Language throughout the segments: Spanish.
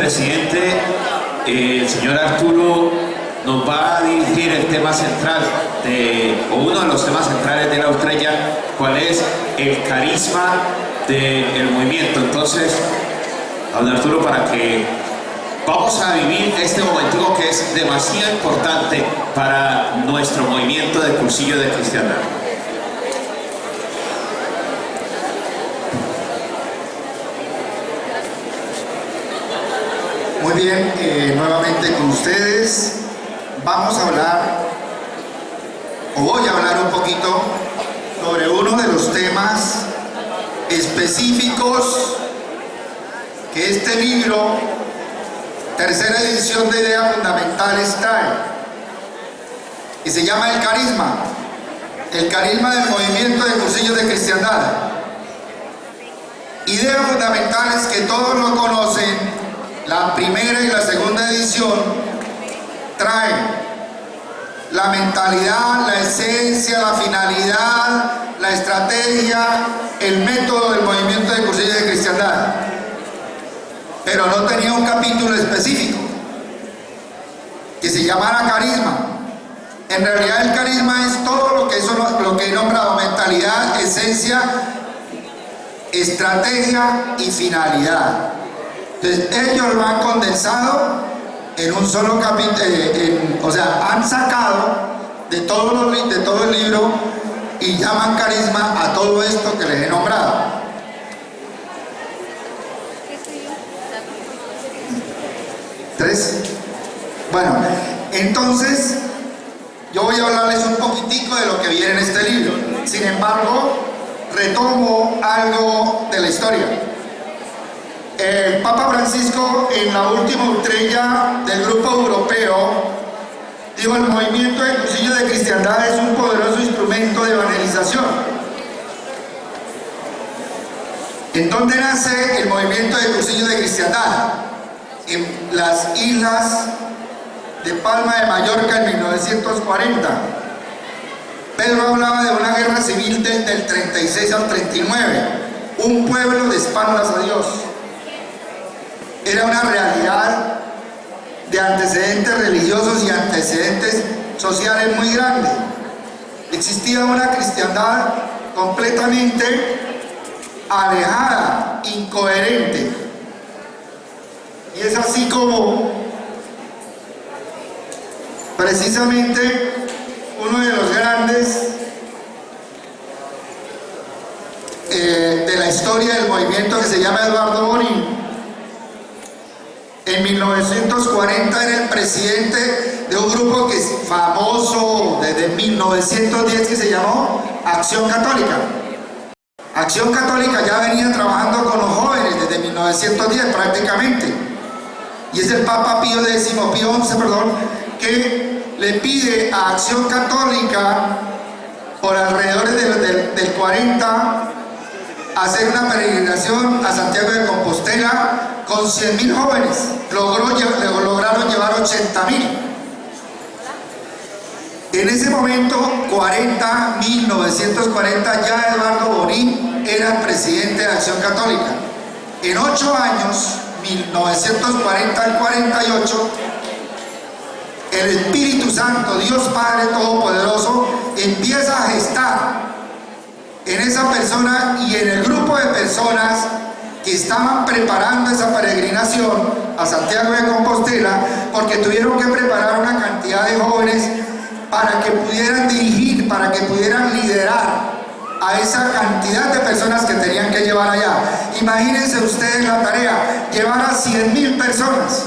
presidente, el señor Arturo nos va a dirigir el tema central, o uno de los temas centrales de la Utrella, cuál es el carisma del movimiento. Entonces, don Arturo, para que vamos a vivir este momento que es demasiado importante para nuestro movimiento de Cursillo de Cristiandad. Muy bien, nuevamente con ustedes vamos a hablar, o voy a hablar un poquito sobre uno de los temas específicos que este libro, tercera edición de Ideas Fundamentales, trae, y se llama el carisma del movimiento de Cursillos de Cristiandad. Ideas fundamentales que todos lo conocen. La primera y la segunda edición traen la mentalidad, la esencia, la finalidad, la estrategia, el método del movimiento de Cursillos de Cristiandad, pero no tenía un capítulo específico que se llamara carisma. En realidad el carisma es todo lo que he nombrado: mentalidad, esencia, estrategia y finalidad. Entonces ellos lo han condensado en un solo capítulo, o sea, han sacado de todo el libro y llaman carisma a todo esto que les he nombrado. ¿Tres? Bueno, entonces yo voy a hablarles un poquitico de lo que viene en este libro. Sin embargo, retomo algo de la historia. El Papa Francisco, en la última Utrella del Grupo Europeo, dijo: el movimiento de Cursillo de Cristiandad es un poderoso instrumento de evangelización. ¿En dónde nace el movimiento de Cursillo de Cristiandad? En las islas de Palma de Mallorca en 1940. Pedro hablaba de una guerra civil desde el 36 al 39, un pueblo de espaldas a Dios. Era una realidad de antecedentes religiosos y antecedentes sociales muy grandes. Existía una cristiandad completamente alejada, incoherente. Y es así como precisamente uno de los grandes de la historia del movimiento, que se llama Eduardo Bonin, en 1940 era el presidente de un grupo que es famoso desde 1910, que se llamó Acción Católica. Acción Católica ya venía trabajando con los jóvenes desde 1910 prácticamente, y es el Papa Pío XI, que le pide a Acción Católica, por alrededor del 40, hacer una peregrinación a Santiago de Compostela con 100.000 jóvenes. Lograron llevar 80.000. En ese momento, 1940, ya Eduardo Bonin era el presidente de Acción Católica. En 8 años, 1940 al 48, el Espíritu Santo, Dios Padre Todopoderoso, empieza a gestar en esa persona y en el grupo de personas que estaban preparando esa peregrinación a Santiago de Compostela, porque tuvieron que preparar una cantidad de jóvenes para que pudieran dirigir, para que pudieran liderar a esa cantidad de personas que tenían que llevar allá. Imagínense ustedes la tarea: llevar a 100.000 personas,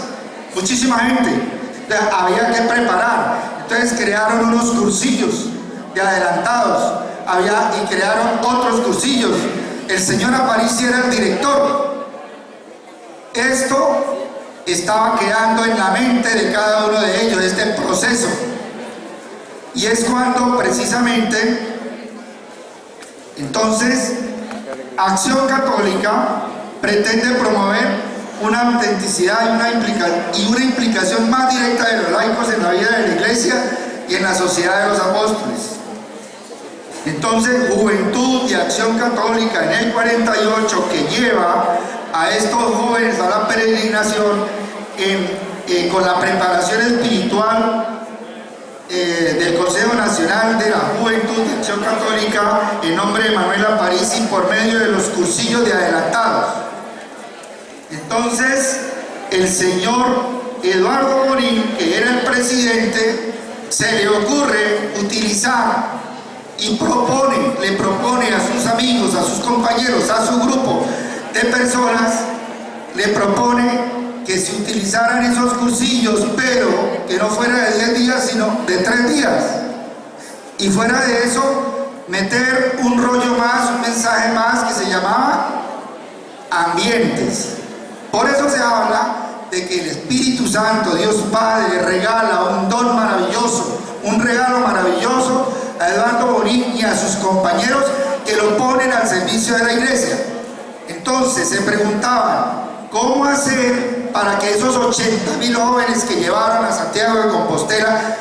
muchísima gente. Entonces, había que preparar. Entonces crearon unos cursillos de adelantados, y crearon otros cursillos. El señor Aparici era el director. Esto estaba quedando en la mente de cada uno de ellos, este proceso. Y es cuando precisamente entonces Acción Católica pretende promover una autenticidad y una implicación más directa de los laicos en la vida de la Iglesia y en la sociedad de los apóstoles. Entonces, Juventud y Acción Católica en el 48, que lleva a estos jóvenes a la peregrinación, con la preparación espiritual del Consejo Nacional de la Juventud de Acción Católica en nombre de Manuela Parisi por medio de los cursillos de adelantados. Entonces, el señor Eduardo Bonín, que era el presidente, se le ocurre utilizar y le propone a sus amigos, a sus compañeros, a su grupo de personas, le propone que se utilizaran esos cursillos, pero que no fuera de 10 días, sino de 3 días. Y fuera de eso, meter un rollo más, un mensaje más que se llamaba ambientes. Por eso se habla de que el Espíritu Santo, Dios Padre, regala un don maravilloso, un regalo maravilloso a Eduardo Bonín y a sus compañeros que lo ponen al servicio de la iglesia. Entonces se preguntaban, ¿cómo hacer para que esos 80.000 jóvenes que llevaron a Santiago de Compostela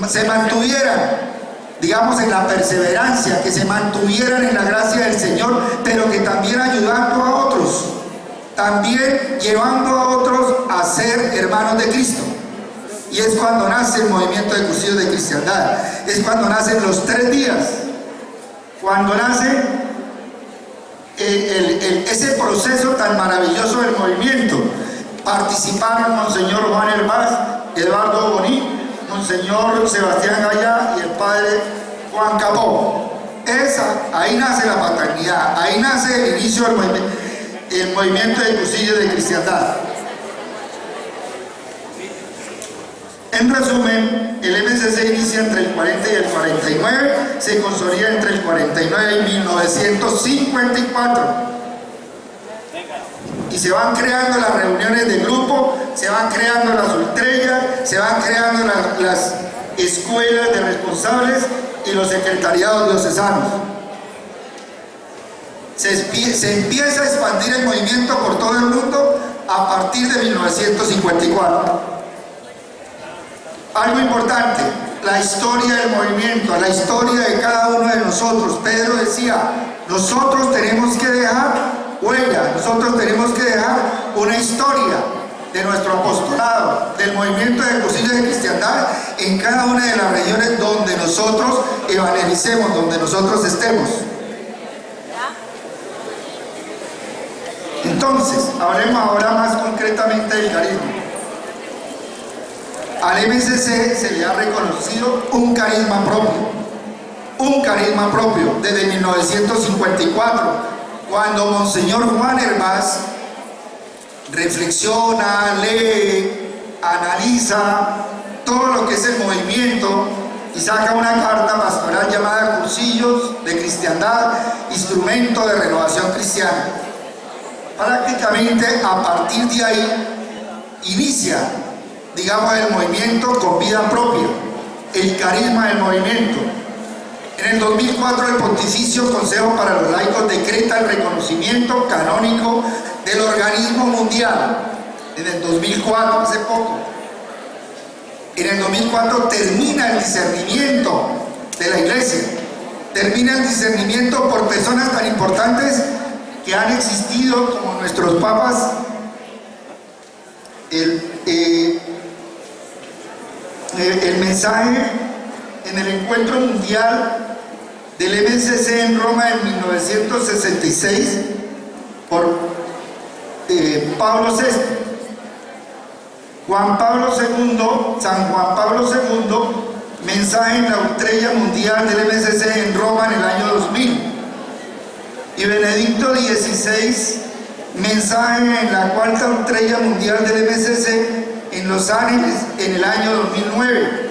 se mantuvieran, digamos, en la perseverancia, que se mantuvieran en la gracia del Señor, pero que también ayudando a otros, también llevando a otros a ser hermanos de Cristo? Y es cuando nace el movimiento de cursillos de cristiandad, es cuando nacen los 3 días, cuando nace ese proceso tan maravilloso del movimiento. Participaron Monseñor Juan Hervás, Eduardo Bonín, Monseñor Sebastián Gallá y el padre Juan Capó. Ahí nace la paternidad, ahí nace el inicio del movimiento de cursillos de cristiandad. En resumen, el MCC inicia entre el 40 y el 49, se consolida entre el 49 y 1954. Y se van creando las reuniones de grupo, se van creando las ultrellas, se van creando las escuelas de responsables y los secretariados diocesanos. Se empieza a expandir el movimiento por todo el mundo a partir de 1954. Algo importante, la historia del movimiento, la historia de cada uno de nosotros. Pedro decía, nosotros tenemos que dejar huella, nosotros tenemos que dejar una historia de nuestro apostolado, del movimiento de cursillos de cristiandad en cada una de las regiones donde nosotros evangelicemos, donde nosotros estemos. Entonces, hablemos ahora más concretamente del carisma. Al MCC se le ha reconocido un carisma propio desde 1954, cuando Monseñor Juan Hervás reflexiona, lee, analiza todo lo que es el movimiento y saca una carta pastoral llamada Cursillos de Cristiandad, Instrumento de Renovación Cristiana. Prácticamente a partir de ahí inicia, digamos, el movimiento con vida propia, el carisma del movimiento. En el 2004 el Pontificio Consejo para los Laicos decreta el reconocimiento canónico del organismo mundial. En el 2004, hace poco. En el 2004 termina el discernimiento de la Iglesia. Termina el discernimiento por personas tan importantes que han existido como nuestros papas. El mensaje en el encuentro mundial del MCC en Roma en 1966 por Pablo VI. San Juan Pablo II, mensaje en la ultrella mundial del MCC en Roma en el año 2000. Y Benedicto XVI, mensaje en la cuarta ultrella mundial del MCC en Los Ángeles en el año 2009.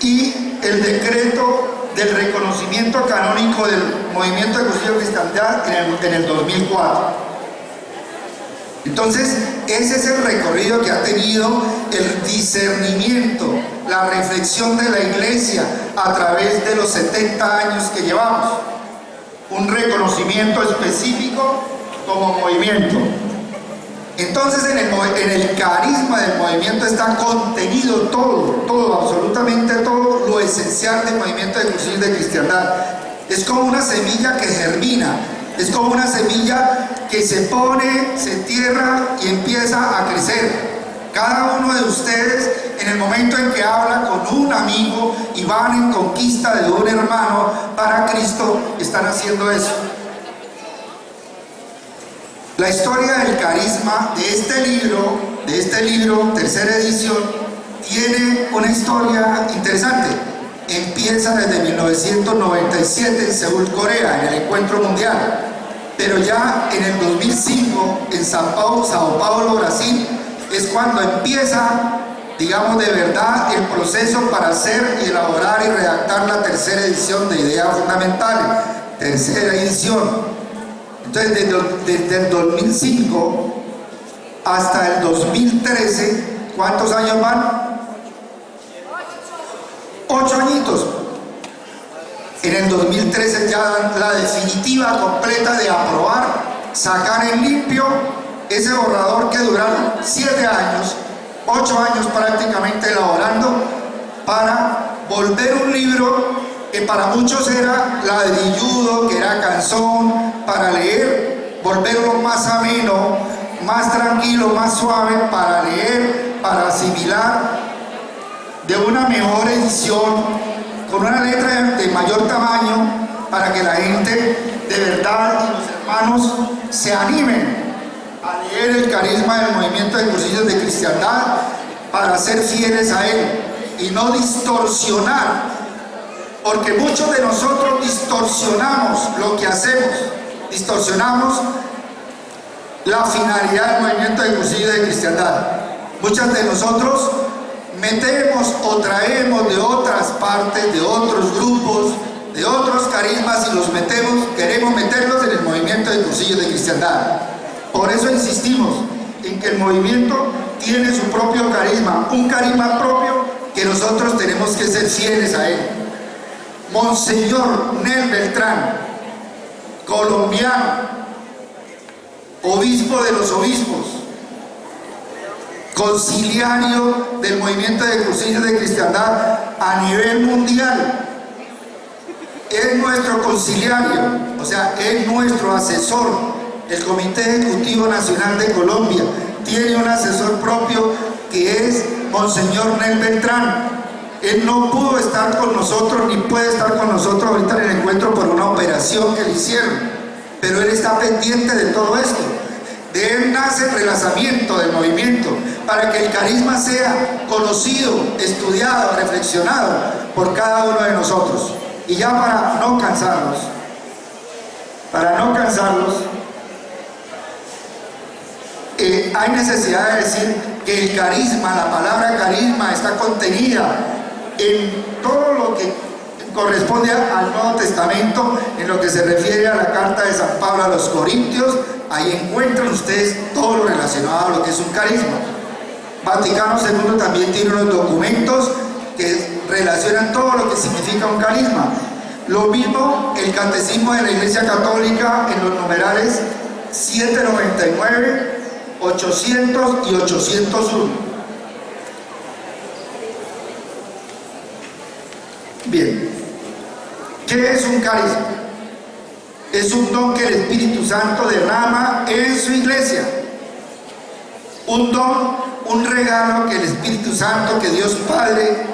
Y el decreto del reconocimiento canónico del movimiento de cursillos de cristiandad en el 2004. Entonces, ese es el recorrido que ha tenido el discernimiento, la reflexión de la Iglesia a través de los 70 años que llevamos. Un reconocimiento específico como movimiento. Entonces, en el carisma del movimiento está contenido todo, absolutamente todo lo esencial del movimiento de cursillos de cristiandad. Es como una semilla que germina Es como una semilla que se pone, se entierra y empieza a crecer. Cada uno de ustedes, en el momento en que habla con un amigo y van en conquista de un hermano para Cristo, están haciendo eso. La historia del carisma de este libro, tercera edición, tiene una historia interesante. Empieza desde 1997 en Seúl, Corea, en el encuentro mundial, pero ya en el 2005 en Sao Paulo, Brasil, es cuando empieza, digamos, de verdad el proceso para hacer y elaborar y redactar la tercera edición de Ideas Fundamentales. Tercera edición. Entonces, desde el 2005 hasta el 2013, ¿cuántos años van? 8 añitos. En el 2013 ya dan la definitiva completa de aprobar, sacar en limpio ese borrador que duraron 7 años, 8 años prácticamente elaborando, para volver un libro que para muchos era ladrilludo, que era cansón para leer, volverlo más ameno, más tranquilo, más suave para leer, para asimilar, de una mejor edición, con una letra de mayor tamaño, para que la gente de verdad y los hermanos se animen a leer el carisma del movimiento de Cursillos de Cristiandad, para ser fieles a él y no distorsionar, porque muchos de nosotros distorsionamos lo que hacemos, distorsionamos la finalidad del movimiento de Cursillos de Cristiandad. Muchos de nosotros metemos o traemos de otras partes, de otros grupos, de otros carismas, y los metemos, queremos meterlos en el movimiento de Cursillos de Cristiandad. Por eso insistimos en que el movimiento tiene su propio carisma, un carisma propio que nosotros tenemos que ser fieles a él. Monseñor Nel Beltrán, colombiano, obispo de los obispos, conciliario del movimiento de Cursillos de Cristiandad a nivel mundial. Es nuestro conciliario, o sea, es nuestro asesor. El Comité Ejecutivo Nacional de Colombia tiene un asesor propio que es Monseñor Nel Beltrán. Él no pudo estar con nosotros ni puede estar con nosotros ahorita en el encuentro por una operación que le hicieron, pero él está pendiente de todo esto. De él nace el relanzamiento del movimiento, para que el carisma sea conocido, estudiado, reflexionado por cada uno de nosotros. Y ya para no cansarlos, hay necesidad de decir que el carisma, la palabra carisma, está contenida en todo lo que corresponde al Nuevo Testamento, en lo que se refiere a la carta de San Pablo a los Corintios. Ahí encuentran ustedes todo lo relacionado a lo que es un carisma. Vaticano II también tiene unos documentos que relacionan todo lo que significa un carisma. Lo mismo el Catecismo de la Iglesia Católica en los numerales 799, 800 y 801. Bien, ¿qué es un carisma? Es un don que el Espíritu Santo derrama en su iglesia. Un don, un regalo que el Espíritu Santo, que Dios Padre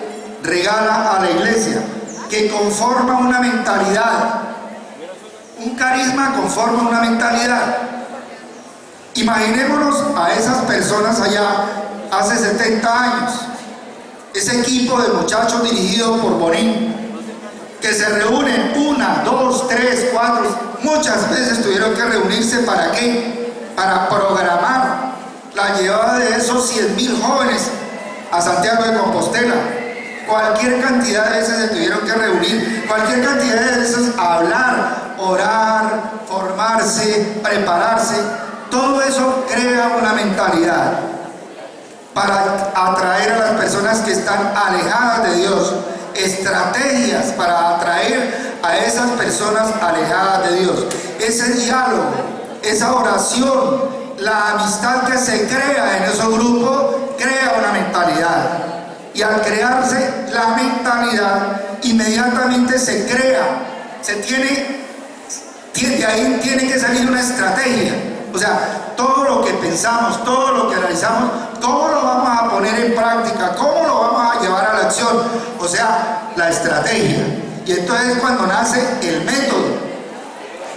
regala a la iglesia, que conforma una mentalidad. Un carisma conforma una mentalidad. Imaginémonos a esas personas allá hace 70 años, ese equipo de muchachos dirigido por Bonín, que se reúnen 1, 2, 3, 4, muchas veces tuvieron que reunirse. ¿Para qué? Para programar la llevada de esos 100.000 jóvenes a Santiago de Compostela. Cualquier cantidad de veces se tuvieron que reunir, cualquier cantidad de veces hablar, orar, formarse, prepararse. Todo eso crea una mentalidad para atraer a las personas que están alejadas de Dios, estrategias para atraer a esas personas alejadas de Dios. Ese diálogo, esa oración, la amistad que se crea en esos grupos crea una mentalidad. Y al crearse la mentalidad, inmediatamente se crea, se tiene De ahí tiene que salir una estrategia. O sea, todo lo que pensamos, todo lo que analizamos, ¿cómo lo vamos a poner en práctica? ¿Cómo lo vamos a llevar a la acción? O sea, la estrategia. Y entonces es cuando nace el método.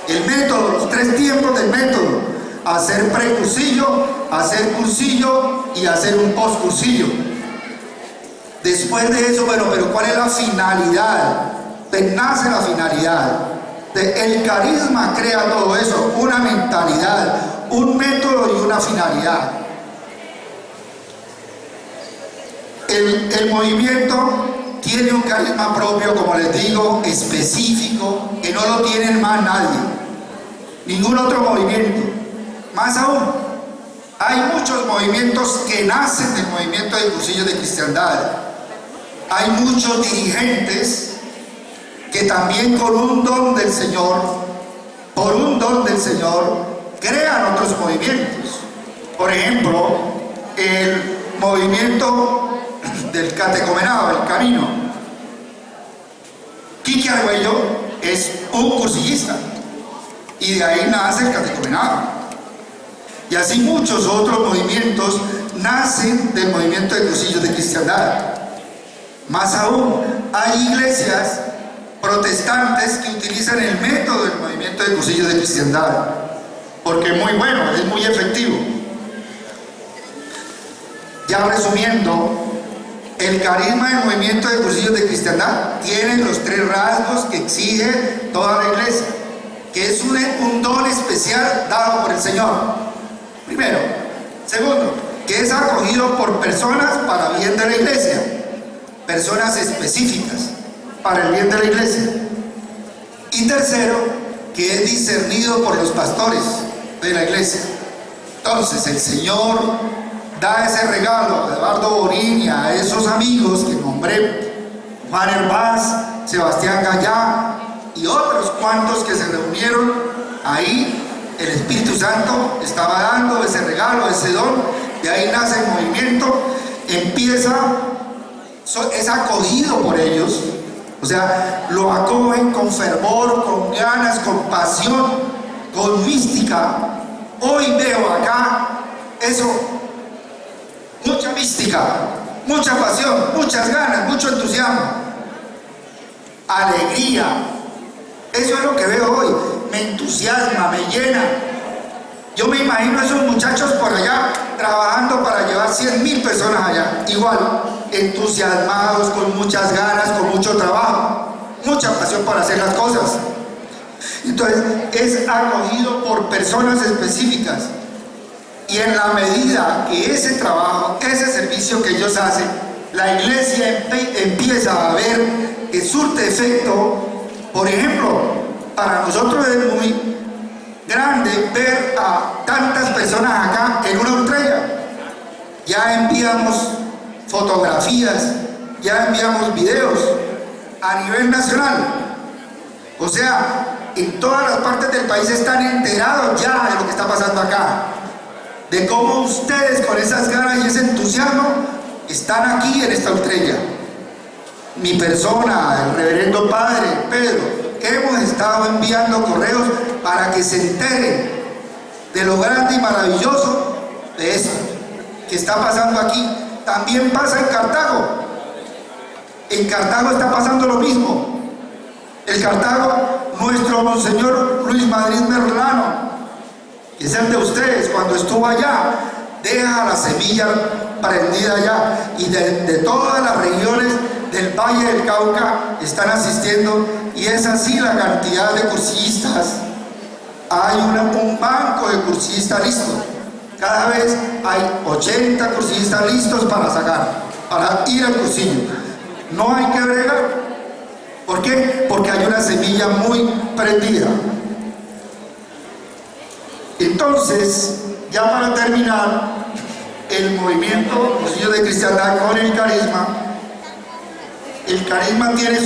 El método, los 3 tiempos del método: hacer precursillo, hacer cursillo y hacer un postcursillo. Después de eso, bueno, pero ¿cuál es la finalidad? Pues nace la finalidad. El carisma crea todo eso, una mentalidad, un método y una finalidad. El movimiento tiene un carisma propio, como les digo, específico, que no lo tienen más nadie, ningún otro movimiento. Más aún, hay muchos movimientos que nacen del movimiento de Cursillos de Cristiandad. Hay muchos dirigentes que también con un don del Señor, por un don del Señor, crean otros movimientos. Por ejemplo, el movimiento del catecomenado, el camino. Quique Argüello es un cursillista y de ahí nace el catecomenado. Y así muchos otros movimientos nacen del movimiento de Cursillos de Cristiandad. Más aún, hay iglesias protestantes que utilizan el método del movimiento de Cursillos de Cristiandad, porque es muy bueno, es muy efectivo. Ya resumiendo, el carisma del movimiento de Cursillos de Cristiandad tiene los 3 rasgos que exige toda la iglesia, que es un don especial dado por el Señor, primero. Segundo, que es acogido por personas para bien de la iglesia, personas específicas para el bien de la iglesia. Y tercero, que es discernido por los pastores de la iglesia. Entonces el Señor da ese regalo a Eduardo Borín y a esos amigos que nombré: Juan Hervás, Sebastián Gallá y otros cuantos que se reunieron ahí. El Espíritu Santo estaba dando ese regalo, ese don. De ahí nace el movimiento, es acogido por ellos. O sea, lo acogen con fervor, con ganas, con pasión, con mística. Hoy veo acá eso, mucha mística, mucha pasión, muchas ganas, mucho entusiasmo, alegría. Eso es lo que veo hoy. Me entusiasma, me llena. Yo me imagino a esos muchachos por allá trabajando para llevar 100.000 personas allá, igual, entusiasmados, con muchas ganas, con mucho trabajo, mucha pasión para hacer las cosas. Entonces es acogido por personas específicas, y en la medida que ese trabajo, ese servicio que ellos hacen, la iglesia empieza a ver que surte efecto. Por ejemplo, para nosotros es muy grande ver a tantas personas acá en una estrella. Ya enviamos fotografías, ya enviamos videos a nivel nacional. O sea, en todas las partes del país están enterados ya de lo que está pasando acá, de cómo ustedes con esas ganas y ese entusiasmo están aquí en esta estrella. Mi persona, el reverendo padre Pedro, hemos estado enviando correos para que se enteren de lo grande y maravilloso de esto que está pasando aquí. También pasa en Cartago. En Cartago está pasando lo mismo. En Cartago, nuestro Monseñor Luis Madrid Merlano, que es el de ustedes, cuando estuvo allá, deja la semilla prendida allá, y de todas las regiones del Valle del Cauca están asistiendo, y es así la cantidad de cursillistas. Hay un banco de cursillistas listo. Cada vez hay 80 cursillistas listos para sacar, para ir al cursillo. No hay que bregar. ¿Por qué? Porque hay una semilla muy prendida. Entonces, ya para terminar, el movimiento Cursillo de Cristiandad con el carisma tiene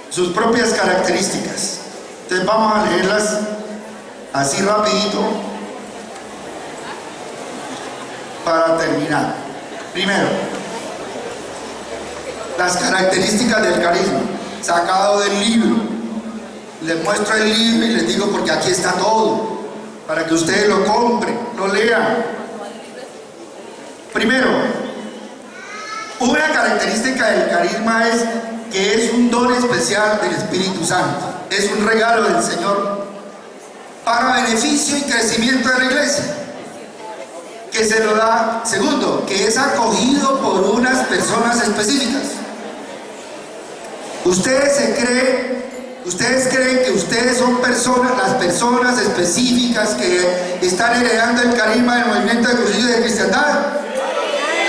sus propias características. Entonces vamos a leerlas así rapidito para terminar. Primero, las características del carisma. sacado del libro. Les muestro el libro y les digo porque aquí está todo, para que ustedes lo compren, lo lean. Primero, una característica del carisma es que es un don especial del Espíritu Santo, es un regalo del Señor para beneficio y crecimiento de la iglesia, que se lo da. Segundo, que es acogido por unas personas específicas. Ustedes creen que ustedes son las personas específicas que están heredando el carisma del movimiento de cursillos de cristiandad.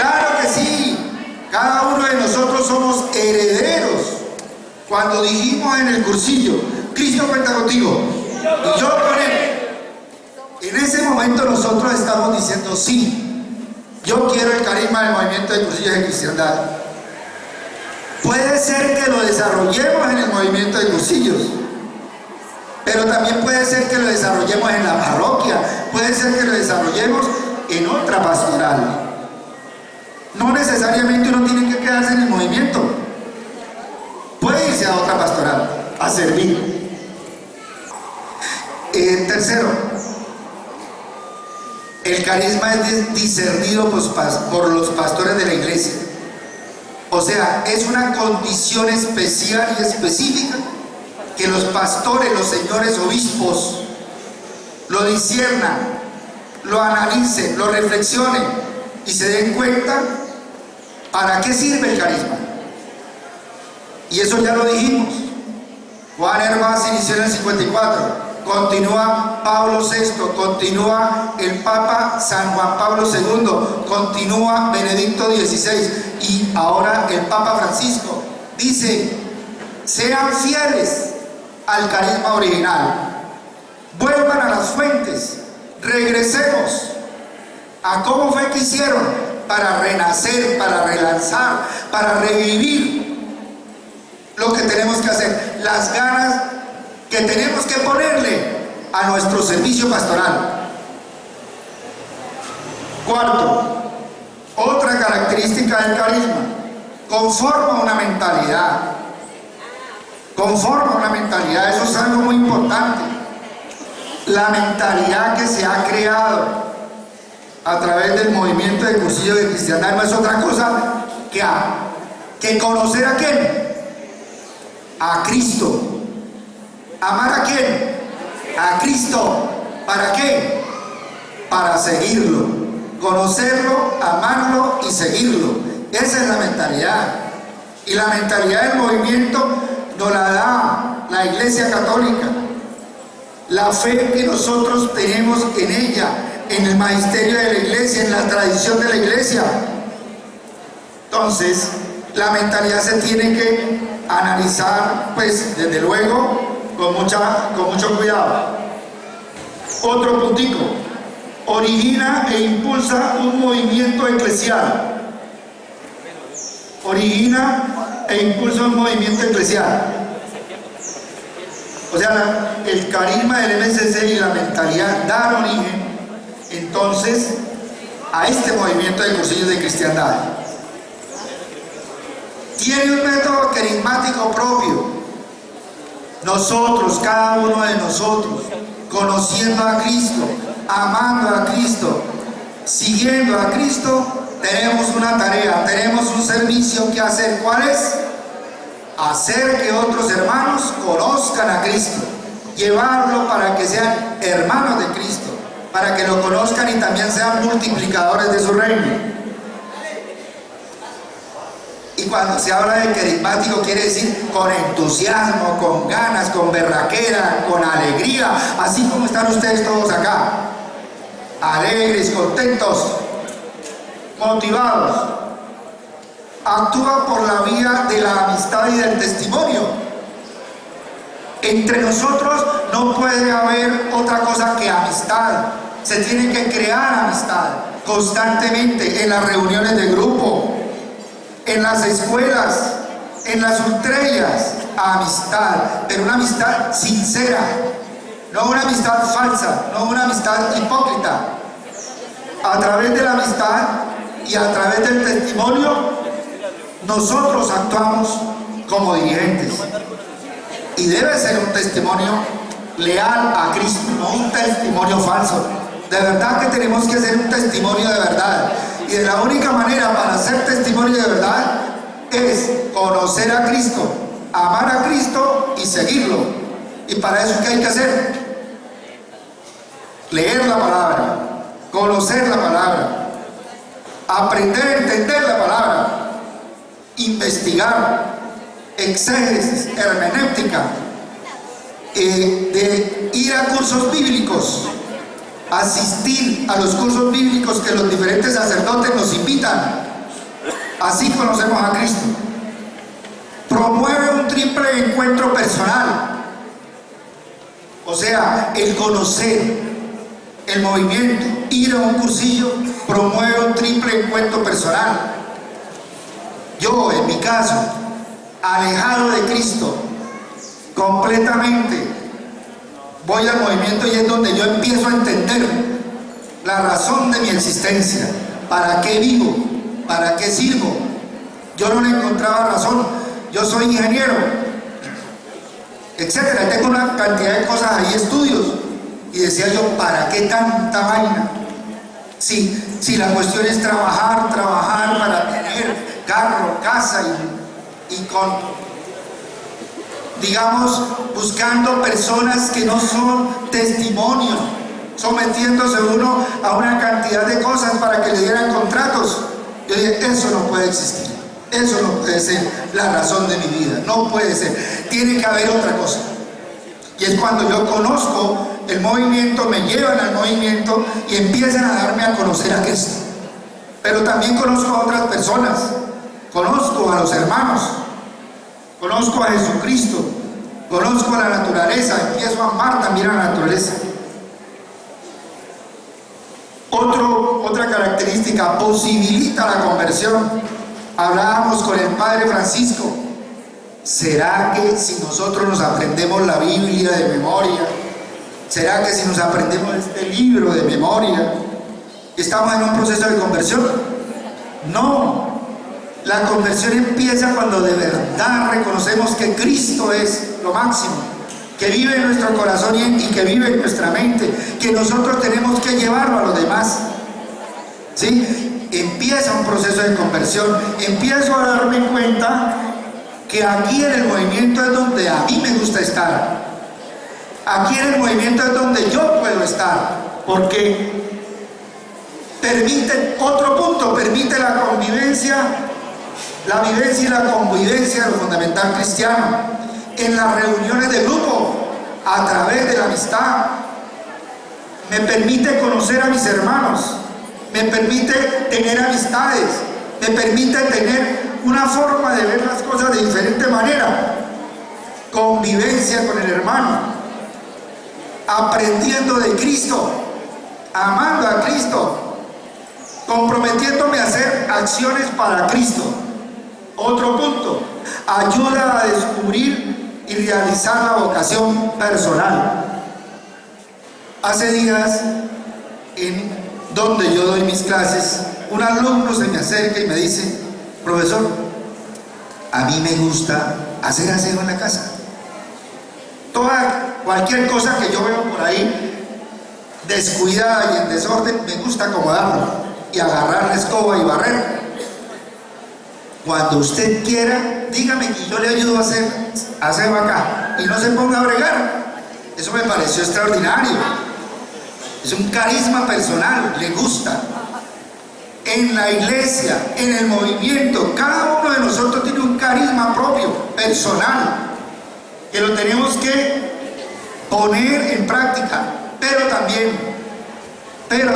Claro que sí, cada uno de nosotros somos herederos. Cuando dijimos en el cursillo, Cristo cuenta contigo y yo con él, en ese momento nosotros estamos diciendo, sí, yo quiero el carisma del movimiento de cursillos de cristiandad. Puede ser que lo desarrollemos en el movimiento de cursillos, pero también puede ser que lo desarrollemos en la parroquia, puede ser que lo desarrollemos en otra pastoral. No necesariamente uno tiene que quedarse en el movimiento, puede irse a otra pastoral a servir. Tercero, el carisma es discernido por los pastores de la iglesia. O sea, es una condición especial y específica que los pastores, los señores obispos, lo disciernan, lo analicen, lo reflexionen y se den cuenta para qué sirve el carisma. Y eso ya lo dijimos. Juan Hervás inició en el 54. Continúa Pablo VI, continúa el Papa San Juan Pablo II, continúa Benedicto XVI y ahora el Papa Francisco. Dice, sean fieles al carisma original, vuelvan a las fuentes, regresemos a cómo fue que hicieron para renacer, para relanzar, para revivir lo que tenemos que hacer, las ganas que tenemos que ponerle a nuestro servicio pastoral. Cuarto, otra característica del carisma, conforma una mentalidad. Conforma una mentalidad, eso es algo muy importante. La mentalidad que se ha creado a través del movimiento de cursillo de cristiandad no es otra cosa que conocer a quién, a Cristo. ¿Amar a quién? A Cristo. ¿Para qué? Para seguirlo. Conocerlo, amarlo y seguirlo. Esa es la mentalidad. Y la mentalidad del movimiento nos la da la Iglesia Católica. La fe que nosotros tenemos en ella, en el magisterio de la Iglesia, en la tradición de la Iglesia. Entonces, la mentalidad se tiene que analizar, pues, desde luego, con mucho cuidado. Otro puntico, origina e impulsa un movimiento eclesial. Origina e impulsa un movimiento eclesial. O sea, el carisma del MCC y la mentalidad dan origen entonces a este movimiento de cursillos de cristiandad. Tiene un método carismático propio. Nosotros, cada uno de nosotros, conociendo a Cristo, amando a Cristo, siguiendo a Cristo, tenemos una tarea, tenemos un servicio que hacer. ¿Cuál es? Hacer que otros hermanos conozcan a Cristo, llevarlo para que sean hermanos de Cristo, para que lo conozcan y también sean multiplicadores de su reino. Y cuando se habla de carismático quiere decir con entusiasmo, con ganas, con berraquera, con alegría, así como están ustedes todos acá, alegres, contentos, motivados. Actúa por la vía de la amistad y del testimonio. Entre nosotros no puede haber otra cosa que amistad. Se tiene que crear amistad constantemente en las reuniones de grupo, en las escuelas, en las ultrellas, amistad, pero una amistad sincera, no una amistad falsa, no una amistad hipócrita. A través de la amistad y a través del testimonio, nosotros actuamos como dirigentes. y debe ser un testimonio leal a Cristo, no un testimonio falso. De verdad que tenemos que hacer un testimonio de verdad, y de la única manera para hacer testimonio de verdad es conocer a Cristo, amar a Cristo y seguirlo. Y para eso, ¿qué hay que hacer? Leer la palabra, conocer la palabra, aprender a entender la palabra, investigar, exégesis, hermenéutica, de ir a cursos bíblicos, asistir a los cursos bíblicos que los diferentes sacerdotes nos invitan. Así conocemos a Cristo. Promueve un triple encuentro personal, o sea, el conocer, el movimiento, ir a un cursillo, promueve un triple encuentro personal. Yo, en mi caso, alejado de Cristo completamente, voy al movimiento y es donde yo empiezo a entender la razón de mi existencia, para qué vivo, para qué sirvo. Yo no le encontraba razón. Yo soy ingeniero, etcétera, tengo una cantidad de cosas ahí, estudios, y decía yo, ¿para qué tanta vaina? Si la cuestión es trabajar para tener carro, casa y con, digamos, buscando personas que no son testimonio, sometiéndose uno a una cantidad de cosas para que le dieran contratos. Yo dije, eso no puede existir, eso no puede ser la razón de mi vida, no puede ser, tiene que haber otra cosa. Y es cuando yo conozco el movimiento, me llevan al movimiento y empiezan a darme a conocer a Cristo. Pero también conozco a otras personas, conozco a los hermanos, conozco a Jesucristo, conozco a la naturaleza, empiezo a amar también a la naturaleza. Otra característica, posibilita la conversión. Hablábamos con el Padre Francisco. ¿Será que si nosotros nos aprendemos la Biblia de memoria, será que si nos aprendemos este libro de memoria, estamos en un proceso de conversión? No. La conversión empieza cuando de verdad reconocemos que Cristo es lo máximo, que vive en nuestro corazón y que vive en nuestra mente, que nosotros tenemos que llevarlo a los demás. ¿Sí? Empieza un proceso de conversión. Empiezo a darme cuenta que aquí en el movimiento es donde a mí me gusta estar. Aquí en el movimiento es donde yo puedo estar, porque permite, otro punto, permite la convivencia, la vivencia y la convivencia de lo fundamental cristiano, en las reuniones de grupo, a través de la amistad. Me permite conocer a mis hermanos, me permite tener amistades, me permite tener una forma de ver las cosas de diferente manera, convivencia con el hermano, aprendiendo de Cristo, amando a Cristo, comprometiéndome a hacer acciones para Cristo. Otro punto, ayuda a descubrir y realizar la vocación personal. Hace días, en donde yo doy mis clases, un alumno se me acerca y me dice: profesor, a mí me gusta hacer aseo en la casa. Cualquier cosa que yo veo por ahí descuidada y en desorden, me gusta acomodarlo y agarrar la escoba y barrer. Cuando usted quiera, dígame y yo le ayudo a hacer aseo acá, y no se ponga a bregar. Eso me pareció extraordinario. Es un carisma personal, le gusta. En la iglesia, en el movimiento, cada uno de nosotros tiene un carisma propio, personal, que lo tenemos que poner en práctica. Pero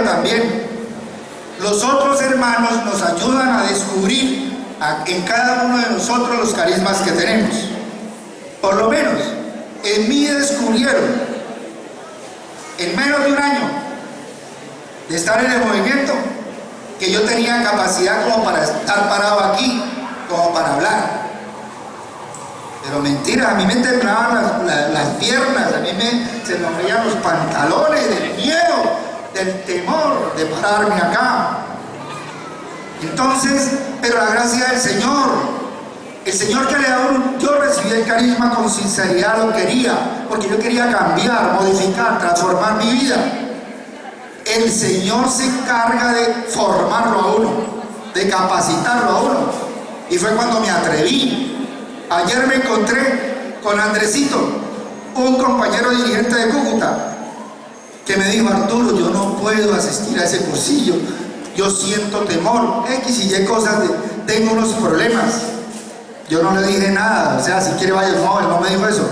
también los otros hermanos nos ayudan a descubrir en cada uno de nosotros los carismas que tenemos. Por lo menos en mí descubrieron, en menos de un año de estar en el movimiento, que yo tenía capacidad como para estar parado aquí, como para hablar. Pero mentira, a mí me temblaban las piernas, a mí se me abrían los pantalones del miedo, del temor de pararme acá. Entonces, pero la gracia del Señor El Señor que le da uno, yo recibí el carisma con sinceridad, lo quería, porque yo quería cambiar, modificar, transformar mi vida. El Señor se encarga de formarlo a uno, de capacitarlo a uno. Y fue cuando me atreví. Ayer me encontré con Andresito, un compañero dirigente de Cúcuta, que me dijo: Arturo, yo no puedo asistir a ese cursillo, yo siento temor, X y Y cosas, tengo unos problemas. Yo no le dije nada, o sea, si quiere vaya, no, él no me dijo eso.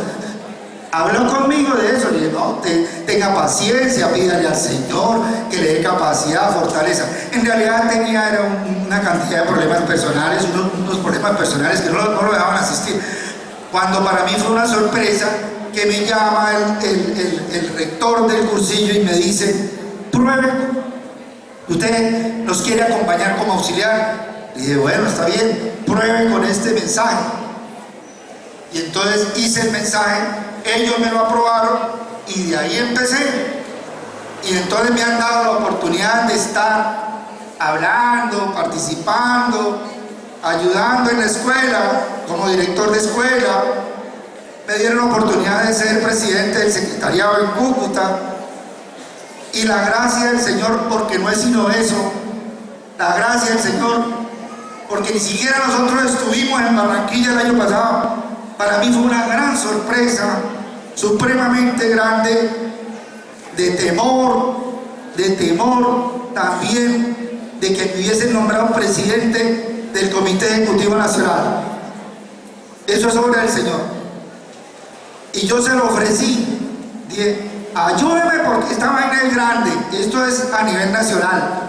Habló conmigo de eso, le dije: no, tenga paciencia, pídale al Señor que le dé capacidad, fortaleza. En realidad era una cantidad de problemas personales, unos problemas personales que no lo dejaban asistir. Cuando para mí fue una sorpresa que me llama el rector del cursillo y me dice: pruebe, usted nos quiere acompañar como auxiliar. Le dije: bueno, está bien, prueben con este mensaje. Y entonces hice el mensaje, ellos me lo aprobaron y de ahí empecé. Y entonces me han dado la oportunidad de estar hablando, participando, ayudando en la escuela, como director de escuela. Me dieron la oportunidad de ser presidente del secretariado en Cúcuta. Y la gracia del Señor, porque no es sino eso, la gracia del Señor, porque ni siquiera nosotros estuvimos en Barranquilla el año pasado. Para mí fue una gran sorpresa, supremamente grande, de temor también de que me hubiesen nombrado presidente del Comité Ejecutivo Nacional. Eso es obra del Señor. Y yo se lo ofrecí, dije: ayúdeme porque esta vaina es grande, esto es a nivel nacional.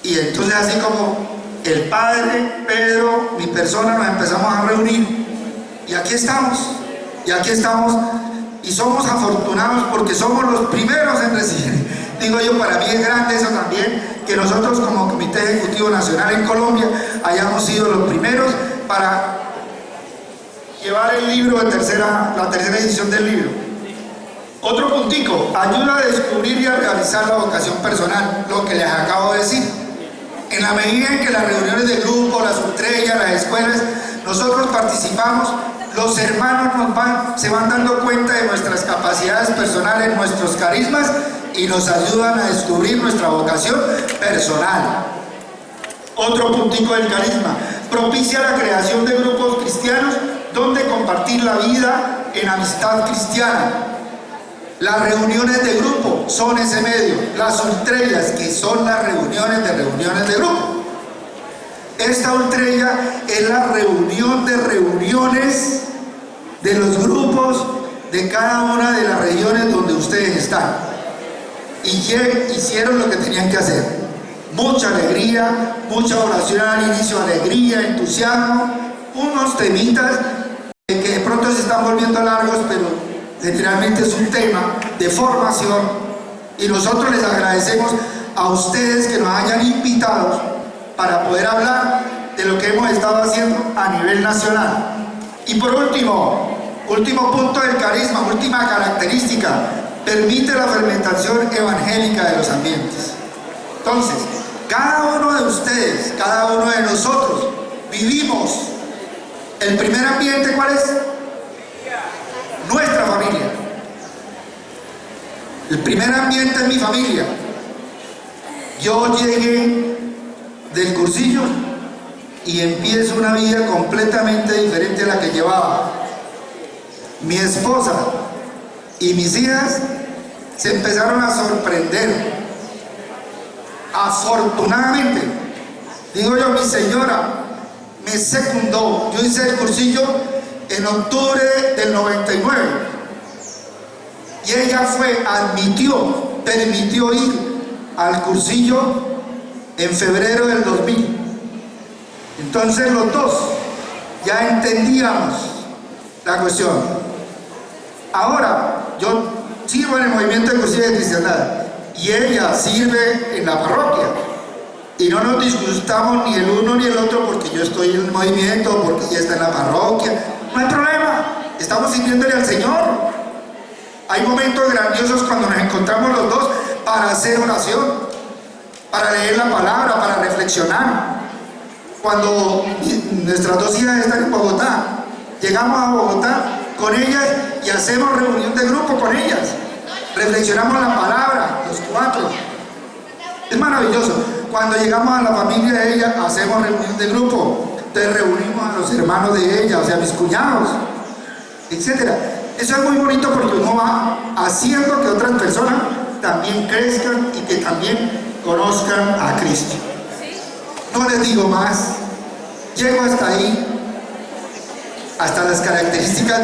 Y entonces, así como el padre, Pedro, mi persona, nos empezamos a reunir. Y aquí estamos. Y somos afortunados porque somos los primeros en recibir. Digo yo, para mí es grande eso también, que nosotros como Comité Ejecutivo Nacional en Colombia hayamos sido los primeros para llevar el libro de la tercera edición del libro. Otro puntico: ayuda a descubrir y a realizar la vocación personal, lo que les acabo de decir. En la medida en que las reuniones de grupo, las ultrellas, las escuelas, nosotros participamos, los hermanos se van dando cuenta de nuestras capacidades personales, nuestros carismas, y nos ayudan a descubrir nuestra vocación personal. Otro puntico del carisma: propicia la creación de grupos cristianos donde compartir la vida en amistad cristiana. Las reuniones de grupo son ese medio, las ultrellas, que son las reuniones de grupo. Esta ultrella es la reunión de reuniones de los grupos de cada una de las regiones donde ustedes están. Y hicieron lo que tenían que hacer. Mucha alegría, mucha oración al inicio, alegría, entusiasmo, unos temitas que de pronto se están volviendo largos, pero generalmente es un tema de formación, y nosotros les agradecemos a ustedes que nos hayan invitado para poder hablar de lo que hemos estado haciendo a nivel nacional. Y por último punto del carisma, última característica: permite la fermentación evangélica de los ambientes. Entonces, cada uno de ustedes, cada uno de nosotros vivimos el primer ambiente. ¿Cuál es? Nuestra familia. El primer ambiente es mi familia. Yo llegué del cursillo y empiezo una vida completamente diferente a la que llevaba. Mi esposa y mis hijas se empezaron a sorprender. Afortunadamente, digo yo, mi señora me secundó. Yo hice el cursillo en octubre del 99 y ella permitió ir al cursillo en febrero del 2000. Entonces los dos ya entendíamos la cuestión. Ahora yo sirvo en el movimiento de cursillo de cristiandad y ella sirve en la parroquia, y no nos disgustamos ni el uno ni el otro porque yo estoy en el movimiento, porque ella está en la parroquia. No hay problema, estamos sirviéndole al Señor. Hay momentos grandiosos cuando nos encontramos los dos para hacer oración, para leer la palabra, para reflexionar. Cuando nuestras dos hijas están en Bogotá, llegamos a Bogotá con ellas y hacemos reunión de grupo con ellas. Reflexionamos la palabra, los cuatro. Es maravilloso. Cuando llegamos a la familia de ella, hacemos reunión de grupo. Entonces reunimos a los hermanos de ella, o sea, mis cuñados, etcétera. Eso es muy bonito porque uno va haciendo que otras personas también crezcan y que también conozcan a Cristo. No les digo más. Llego hasta ahí, hasta las características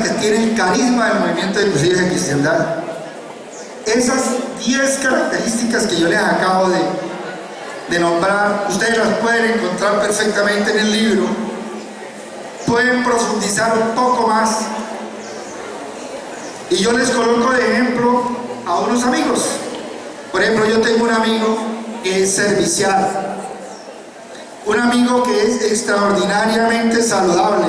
que tiene el carisma del movimiento de Cusillos de Cristiandad. Esas 10 características que yo les acabo de nombrar, ustedes las pueden encontrar perfectamente en el libro. Pueden profundizar un poco más. Y yo les coloco de ejemplo a unos amigos. Por ejemplo, yo tengo un amigo que es servicial. Un amigo que es extraordinariamente saludable.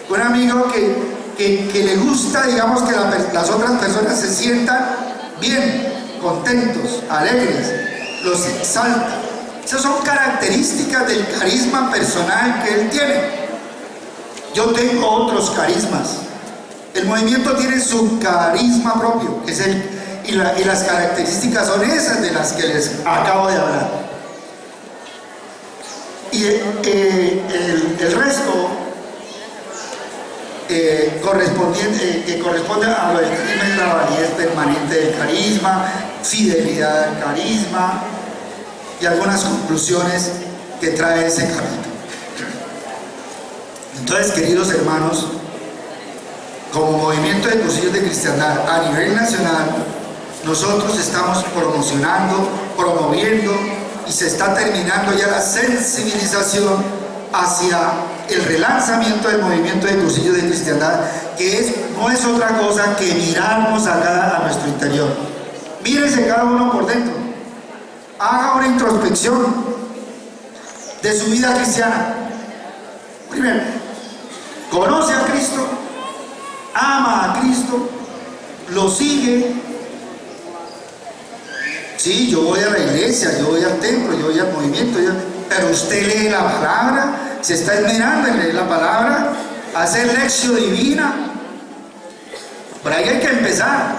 Un amigo que le gusta, digamos, que las otras personas se sientan bien, contentos, alegres, los exalta. Esas son características del carisma personal que él tiene. Yo tengo otros carismas. El movimiento tiene su carisma propio, que es y las características son esas de las que les acabo de hablar. Y el resto que corresponde a lo del carisma es la validez permanente del carisma, fidelidad al carisma y algunas conclusiones que trae ese capítulo. Entonces, queridos hermanos, como movimiento de Cusillos de Cristiandad a nivel nacional, nosotros estamos promoviendo y se está terminando ya la sensibilización hacia el relanzamiento del movimiento de Cusillos de Cristiandad, que no es otra cosa que mirarnos acá a nuestro interior. Mírense cada uno por dentro, haga una introspección de su vida cristiana. Primero, conoce a Cristo, ama a Cristo, lo sigue. Sí, yo voy a la iglesia, yo voy al templo, yo voy al movimiento, pero usted lee la palabra, se está esmerando en leer la palabra, hacer lección divina. Por ahí hay que empezar.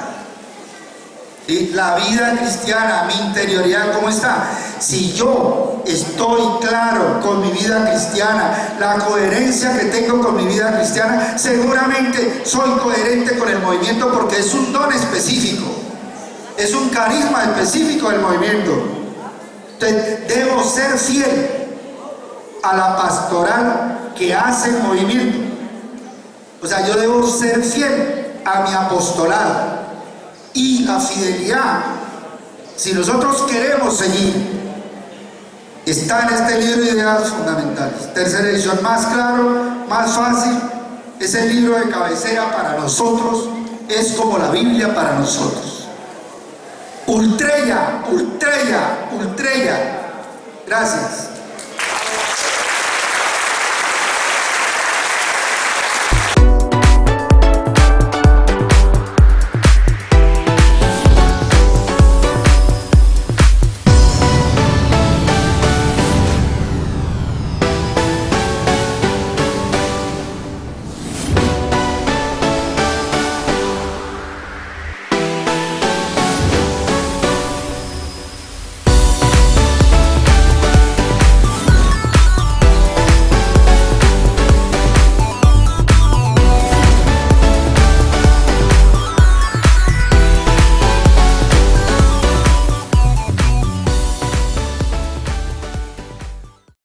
¿Sí? La vida cristiana, mi interioridad, ¿cómo está? Si yo estoy claro con mi vida cristiana, la coherencia que tengo con mi vida cristiana, seguramente soy coherente con el movimiento, porque es un don específico, es un carisma específico del movimiento. Entonces, debo ser fiel a la pastoral que hace el movimiento. O sea, yo debo ser fiel a mi apostolado. Y la fidelidad, si nosotros queremos seguir, está en este libro de Ideas Fundamentales. Tercera edición, más claro, más fácil. Es el libro de cabecera para nosotros, es como la Biblia para nosotros. Ultrella. Gracias.